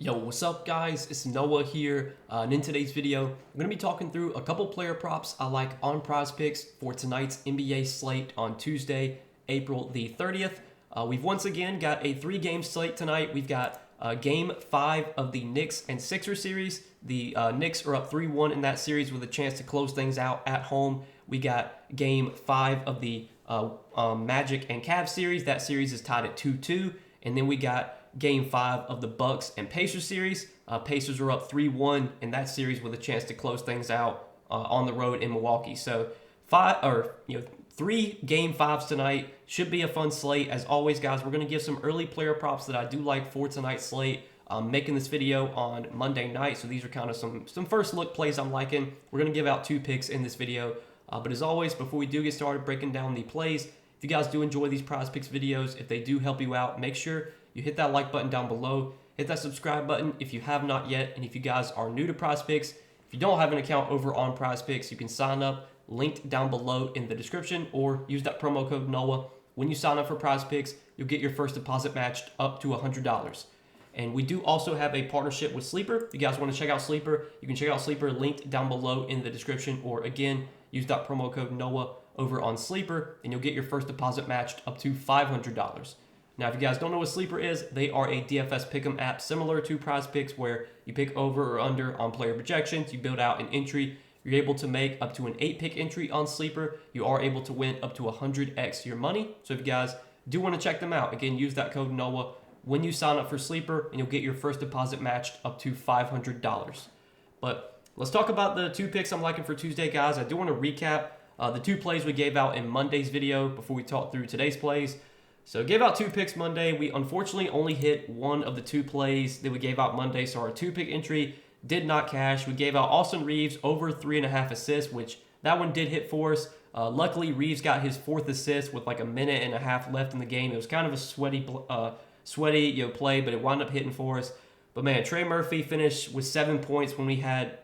Yo, what's up guys? It's Noah here, and in today's video, I'm going to be talking through a couple player props I like on Prizepicks for tonight's NBA slate on Tuesday, April the 30th. We've once again got a 3-game slate tonight. We've got Game 5 of the Knicks and Sixers series. The Knicks are up 3-1 in that series with a chance to close things out at home. We got Game 5 of the Magic and Cavs series. That series is tied at 2-2. And then we got Game 5 of the Bucks and Pacers series. Pacers are up 3-1 in that series with a chance to close things out on the road in Milwaukee. So 3 Game 5s tonight. Should be a fun slate. As always, guys, we're going to give some early player props that I do like for tonight's slate. I'm making this video on Monday night, so these are kind of some first look plays I'm liking. We're going to give out 2 picks in this video. But as always, before we do get started breaking down the plays, if you guys do enjoy these Prizepicks videos, if they do help you out, make sure you hit that like button down below. Hit that subscribe button if you have not yet. And if you guys are new to Prizepicks, if you don't have an account over on Prizepicks, you can sign up, linked down below in the description, or use that promo code NOAH. When you sign up for Prizepicks, you'll get your first deposit matched up to $100. And we do also have a partnership with Sleeper. If you guys want to check out Sleeper, you can check out Sleeper linked down below in the description, or again, use that promo code NOAH over on Sleeper, and you'll get your first deposit matched up to $500. Now, if you guys don't know what Sleeper is, they are a DFS pick'em app similar to Prizepicks, where you pick over or under on player projections, you build out an entry, you're able to make up to an 8-pick entry on Sleeper, you are able to win up to 100x your money. So if you guys do want to check them out, again, use that code NOAH when you sign up for Sleeper, and you'll get your first deposit matched up to $500. But let's talk about the 2 picks I'm liking for Tuesday, guys. I do want to recap the 2 plays we gave out in Monday's video before we talk through today's plays. So gave out 2 picks Monday. We unfortunately only hit one of the 2 plays that we gave out Monday, so our 2-pick entry did not cash. We gave out Austin Reeves over 3.5 assists, which that one did hit for us. Luckily, Reeves got his 4th assist with like a minute and a half left in the game. It was kind of a sweaty play, but it wound up hitting for us. But man, Trey Murphy finished with 7 points when we had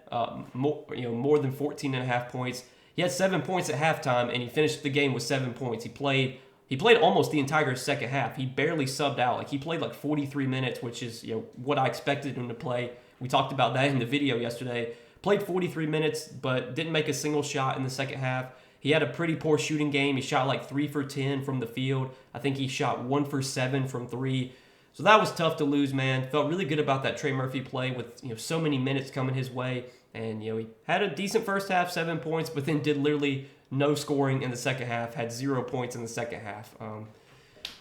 more than 14.5 points. He had 7 points at halftime, and he finished the game with 7 points. He played almost the entire second half. He barely subbed out. Like, he played like 43 minutes, which is what I expected him to play. We talked about that in the video yesterday. Played 43 minutes, but didn't make a single shot in the second half. He had a pretty poor shooting game. He shot like 3 for 10 from the field. I think he shot 1 for 7 from 3. So that was tough to lose, man. Felt really good about that Trey Murphy play with so many minutes coming his way. And he had a decent first half, 7 points, but then did literally no scoring in the second half, had 0 points in the second half.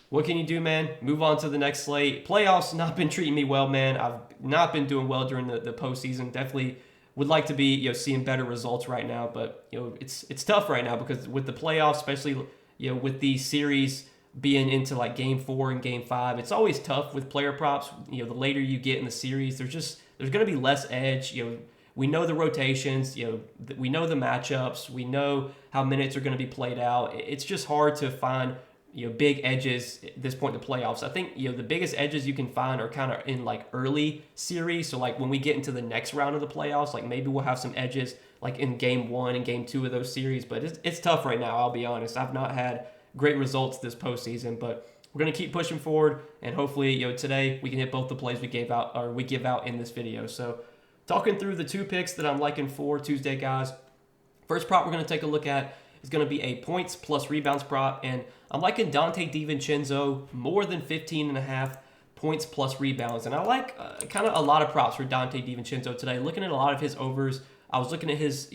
What can you do, man? Move on to the next slate. Playoffs not been treating me well, man. I've not been doing well during the postseason. Definitely would like to be seeing better results right now, but it's tough right now because with the playoffs, especially with the series being into like Game 4 and Game 5, it's always tough with player props. The later you get in the series, there's going to be less edge. We know the rotations, we know the matchups, we know how minutes are going to be played out. It's just hard to find, big edges at this point in the playoffs. I think, the biggest edges you can find are kind of in like early series. So like when we get into the next round of the playoffs, like maybe we'll have some edges like in Game 1 and Game 2 of those series. But it's tough right now, I'll be honest. I've not had great results this postseason, but we're going to keep pushing forward. And hopefully, today we can hit both the plays we give out in this video. So talking through the 2 picks that I'm liking for Tuesday, guys. First prop we're going to take a look at is going to be a points plus rebounds prop, and I'm liking Dante DiVincenzo more than 15.5 points plus rebounds. And I like kind of a lot of props for Dante DiVincenzo today. Looking at a lot of his overs, I was looking at his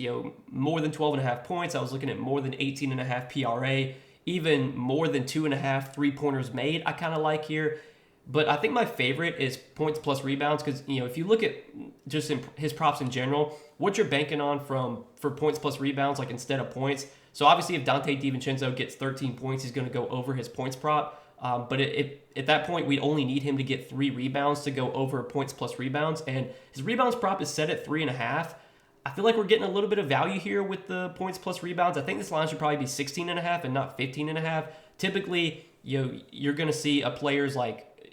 more than 12.5 points. I was looking at more than 18.5 PRA, even more than 2.5 3-pointers made. I kind of like here. But I think my favorite is points plus rebounds because, if you look at just his props in general, what you're banking on for points plus rebounds, like instead of points. So obviously if Dante DiVincenzo gets 13 points, he's going to go over his points prop. But at that point, we only need him to get 3 rebounds to go over points plus rebounds. And his rebounds prop is set at 3.5. I feel like we're getting a little bit of value here with the points plus rebounds. I think this line should probably be 16.5 and not 15.5. Typically, you're going to see a player's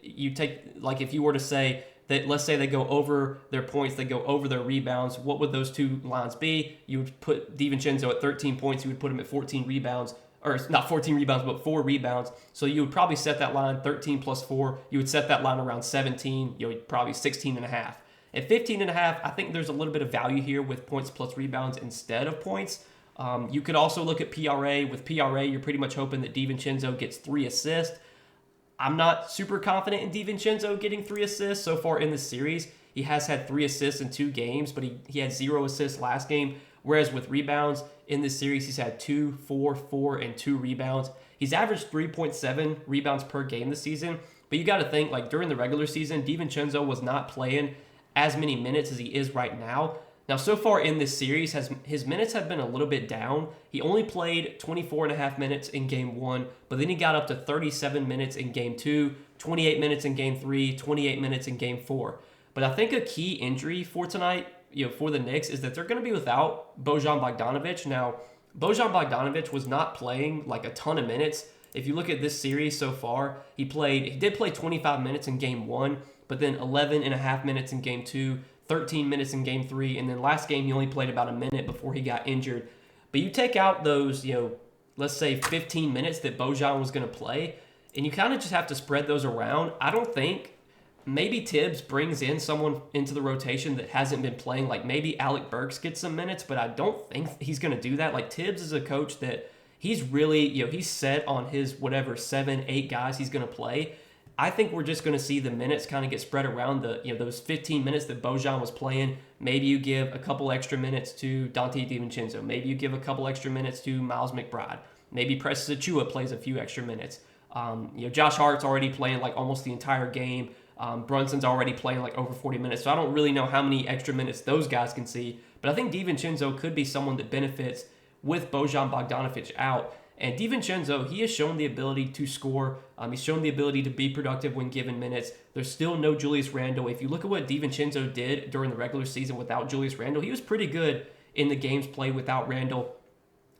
if you were to say that, let's say they go over their points, they go over their rebounds, what would those 2 lines be? You would put DiVincenzo at 13 points, you would put him at 14 rebounds, or not 14 rebounds, but 4 rebounds. So you would probably set that line 13 plus 4. You would set that line around 17, probably 16 and a half. At 15 and a half, I think there's a little bit of value here with points plus rebounds instead of points. You could also look at PRA. With PRA, you're pretty much hoping that DiVincenzo gets 3 assists. I'm not super confident in DiVincenzo getting 3 assists so far in the series. He has had 3 assists in 2 games, but he had 0 assists last game. Whereas with rebounds in this series, he's had 2, 4, 4, and 2 rebounds. He's averaged 3.7 rebounds per game this season. But you got to think, like during the regular season, DiVincenzo was not playing as many minutes as he is right now. Now, so far in this series, his minutes have been a little bit down. He only played 24 and a half minutes in Game 1, but then he got up to 37 minutes in Game 2, 28 minutes in Game 3, 28 minutes in Game 4. But I think a key injury for tonight, for the Knicks, is that they're going to be without Bojan Bogdanovic. Now, Bojan Bogdanovic was not playing like a ton of minutes. If you look at this series so far, he did play 25 minutes in Game 1, but then 11 and a half minutes in Game 2, 13 minutes in Game 3, and then last game he only played about a minute before he got injured. But you take out those, let's say 15 minutes that Bojan was going to play, and you kind of just have to spread those around. I don't think maybe Tibbs brings in someone into the rotation that hasn't been playing. Like maybe Alec Burks gets some minutes, but I don't think he's going to do that. Like Tibbs is a coach that he's really, he's set on his 7, 8 guys he's going to play. I think we're just going to see the minutes kind of get spread around those 15 minutes that Bojan was playing. Maybe you give a couple extra minutes to Dante DiVincenzo. Maybe you give a couple extra minutes to Miles McBride. Maybe Precious Achiuwa plays a few extra minutes. Josh Hart's already playing like almost the entire game. Brunson's already playing like over 40 minutes. So I don't really know how many extra minutes those guys can see. But I think DiVincenzo could be someone that benefits with Bojan Bogdanovic out. And DiVincenzo, he has shown the ability to score. He's shown the ability to be productive when given minutes. There's still no Julius Randle. If you look at what DiVincenzo did during the regular season without Julius Randle, he was pretty good in the games played without Randle.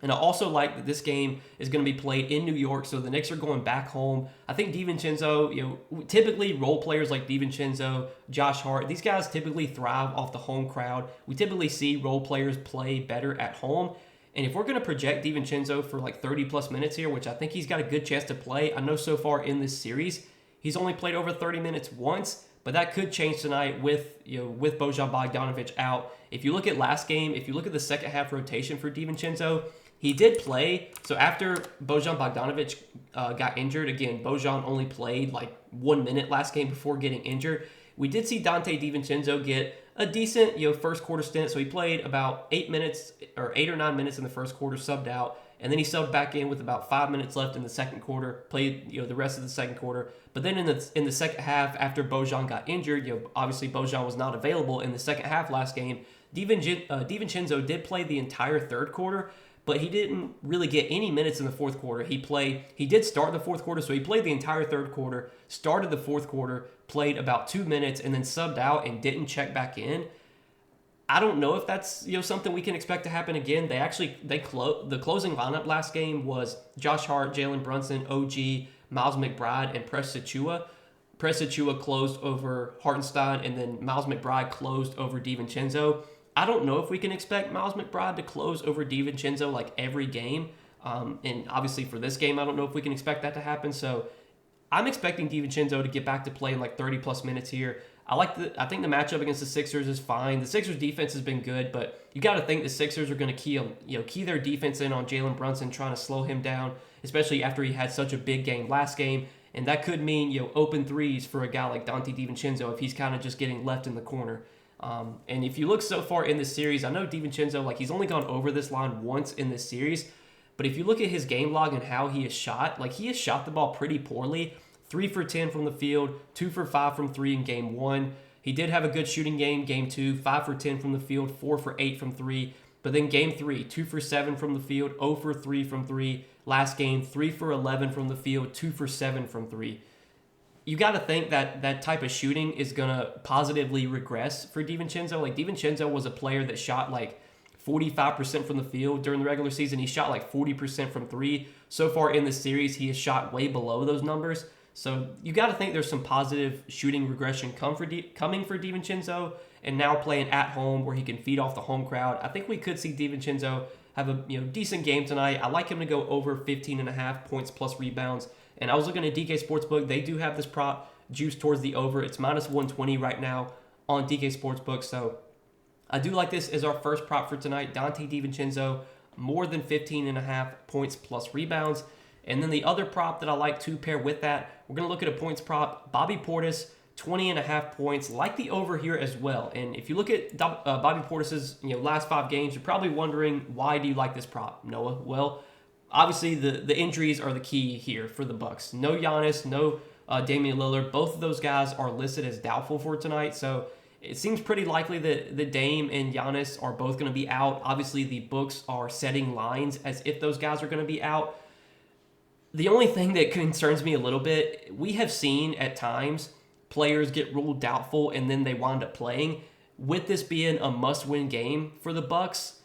And I also like that this game is going to be played in New York, so the Knicks are going back home. I think DiVincenzo, typically role players like DiVincenzo, Josh Hart, these guys typically thrive off the home crowd. We typically see role players play better at home. And if we're going to project DiVincenzo for like 30-plus minutes here, which I think he's got a good chance to play, I know so far in this series, he's only played over 30 minutes once, but that could change tonight with Bojan Bogdanovic out. If you look at last game, if you look at the second half rotation for DiVincenzo, he did play. So after Bojan Bogdanovic got injured, again, Bojan only played like 1 minute last game before getting injured. We did see Dante DiVincenzo get a decent, first quarter stint. So he played about 8 or 9 minutes in the first quarter, subbed out, and then he subbed back in with about 5 minutes left in the second quarter. Played, the rest of the second quarter. But then in the second half, after Bojan got injured, obviously Bojan was not available in the second half last game. DiVincenzo did play the entire third quarter, but he didn't really get any minutes in the fourth quarter. He did start the fourth quarter, so he played the entire third quarter, started the fourth quarter, played about 2 minutes, and then subbed out and didn't check back in. I don't know if that's something we can expect to happen again. The closing lineup last game was Josh Hart, Jalen Brunson, OG, Miles McBride, and Precious Achiuwa. Precious Achiuwa closed over Hartenstein, and then Miles McBride closed over DiVincenzo. I don't know if we can expect Miles McBride to close over DiVincenzo like every game. And obviously for this game, I don't know if we can expect that to happen. So I'm expecting DiVincenzo to get back to playing like 30-plus minutes here. I think the matchup against the Sixers is fine. The Sixers defense has been good, but you got to think the Sixers are going to key their defense in on Jalen Brunson, trying to slow him down, especially after he had such a big game last game. And that could mean open threes for a guy like Dante DiVincenzo if he's kind of just getting left in the corner. And if you look so far in this series, I know DiVincenzo, he's only gone over this line once in this series, but if you look at his game log and how he has shot, he has shot the ball pretty poorly. 3 for 10 from the field, 2 for 5 from 3 in Game 1. He did have a good shooting game, Game 2, 5 for 10 from the field, 4 for 8 from 3. But then Game 3, 2 for 7 from the field, 0 for 3 from 3. Last game, 3 for 11 from the field, 2 for 7 from 3. You got to think that type of shooting is going to positively regress for DiVincenzo. DiVincenzo was a player that shot 45% from the field during the regular season. He shot 40% from 3. So far in the series, he has shot way below those numbers. So you got to think there's some positive shooting regression coming for DiVincenzo, and now playing at home where he can feed off the home crowd. I think we could see DiVincenzo have a decent game tonight. I like him to go over 15.5 points plus rebounds. And I was looking at DK Sportsbook. They do have this prop juice towards the over. It's minus 120 right now on DK Sportsbook. So I do like this as our first prop for tonight. Dante DiVincenzo, more than 15.5 points plus rebounds. And then the other prop that I like to pair with that, we're going to look at a points prop. Bobby Portis, 20.5 points. Like the over here as well. And if you look at Bobby Portis's last 5 games, you're probably wondering, why do you like this prop, Noah? Well, obviously the injuries are the key here for the Bucks. No Giannis, no Damian Lillard. Both of those guys are listed as doubtful for tonight. So it seems pretty likely that the Dame and Giannis are both going to be out. Obviously, the books are setting lines as if those guys are going to be out. The only thing that concerns me a little bit, we have seen at times players get ruled doubtful and then they wind up playing. With this being a must-win game for the Bucks,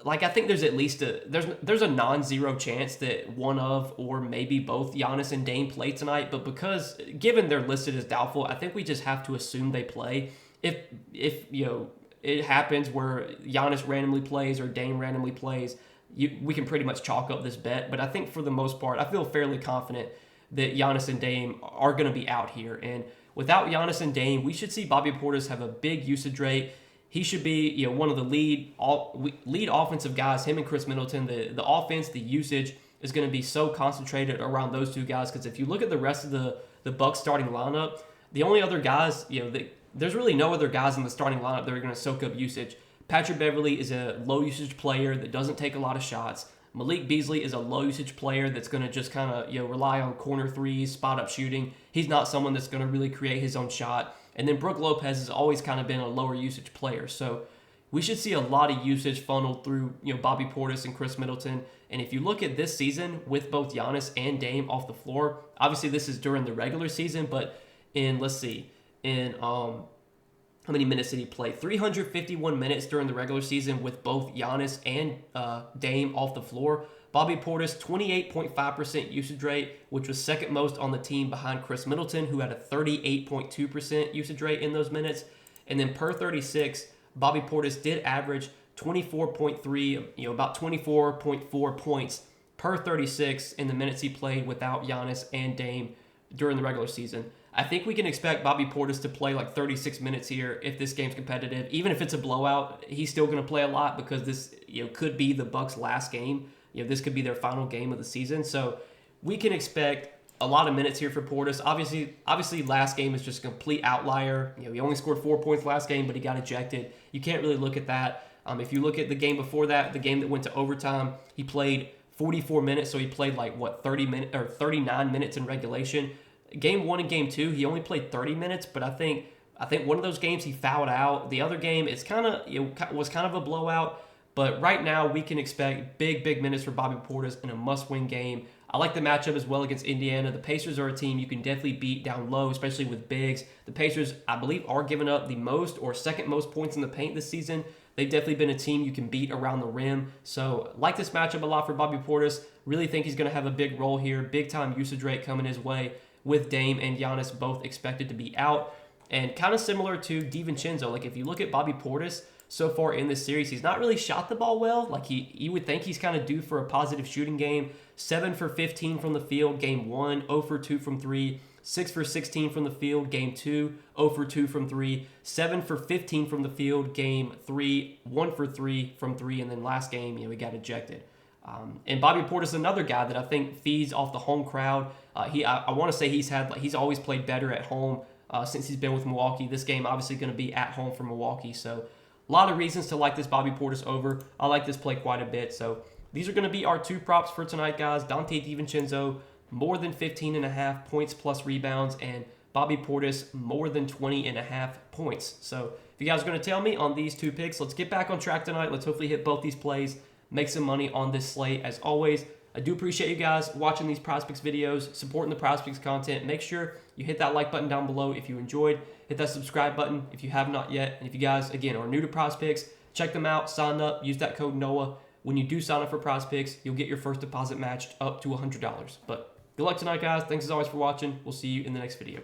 I think there's at least there's a non-zero chance that one of or maybe both Giannis and Dame play tonight. But because given they're listed as doubtful, I think we just have to assume they play. If it happens where Giannis randomly plays or Dame randomly plays, we can pretty much chalk up this bet. But I think for the most part, I feel fairly confident that Giannis and Dame are going to be out here. And without Giannis and Dame, we should see Bobby Portis have a big usage rate. He should be one of the lead offensive guys, him and Chris Middleton. The offense, the usage is going to be so concentrated around those two guys, because if you look at the rest of the Bucks starting lineup, the only other guys, there's really no other guys in the starting lineup that are going to soak up usage. Patrick Beverley is a low usage player that doesn't take a lot of shots. Malik Beasley is a low usage player that's going to just kind of rely on corner threes, spot up shooting. He's not someone that's going to really create his own shot. And then Brook Lopez has always kind of been a lower usage player. So we should see a lot of usage funneled through Bobby Portis and Chris Middleton. And if you look at this season with both Giannis and Dame off the floor, obviously this is during the regular season, but how many minutes did he play? 351 minutes during the regular season with both Giannis and Dame off the floor. Bobby Portis, 28.5% usage rate, which was second most on the team behind Chris Middleton, who had a 38.2% usage rate in those minutes. And then per 36, Bobby Portis did average 24.3, about 24.4 points per 36 in the minutes he played without Giannis and Dame during the regular season. I think we can expect Bobby Portis to play 36 minutes here if this game's competitive. Even if it's a blowout, he's still going to play a lot, because this could be the Bucks' last game. This could be their final game of the season. So we can expect a lot of minutes here for Portis. Obviously, last game is just a complete outlier. He only scored 4 points last game, but he got ejected. You can't really look at that. If you look at the game before that, the game that went to overtime, he played 44 minutes, so he played 39 minutes in regulation. Game 1 and Game 2, he only played 30 minutes, but I think one of those games he fouled out. The other game, was kind of a blowout. But right now, we can expect big minutes for Bobby Portis in a must-win game. I like the matchup as well against Indiana. The Pacers are a team you can definitely beat down low, especially with bigs. The Pacers, I believe, are giving up the most or second most points in the paint this season. They've definitely been a team you can beat around the rim. So like this matchup a lot for Bobby Portis. Really think he's going to have a big role here. Big-time usage rate coming his way with Dame and Giannis both expected to be out. And kind of similar to DiVincenzo. If you look at Bobby Portis so far in this series, he's not really shot the ball well. You would think he's kind of due for a positive shooting game. 7 for 15 from the field, game 1. 0 for 2 from 3. 6 for 16 from the field, game 2. 0 for 2 from 3. 7 for 15 from the field, game 3. 1 for 3 from 3. And then last game, he got ejected. And Bobby Portis is another guy that I think feeds off the home crowd. I want to say he's always played better at home since he's been with Milwaukee. This game obviously going to be at home for Milwaukee. So a lot of reasons to like this Bobby Portis over. I like this play quite a bit. So these are going to be our 2 props for tonight, guys. Dante DiVincenzo, more than 15.5 points plus rebounds, and Bobby Portis, more than 20.5 points. So if you guys are going to tell me on these 2 picks, let's get back on track tonight. Let's hopefully hit both these plays, make some money on this slate. As always, I do appreciate you guys watching these Prizepicks videos, supporting the Prizepicks content. Make sure you hit that like button down below if you enjoyed. Hit that subscribe button if you have not yet. And if you guys, again, are new to Prizepicks, check them out, sign up, use that code NOAH. When you do sign up for Prizepicks, you'll get your first deposit matched up to $100. But good luck tonight, guys. Thanks as always for watching. We'll see you in the next video.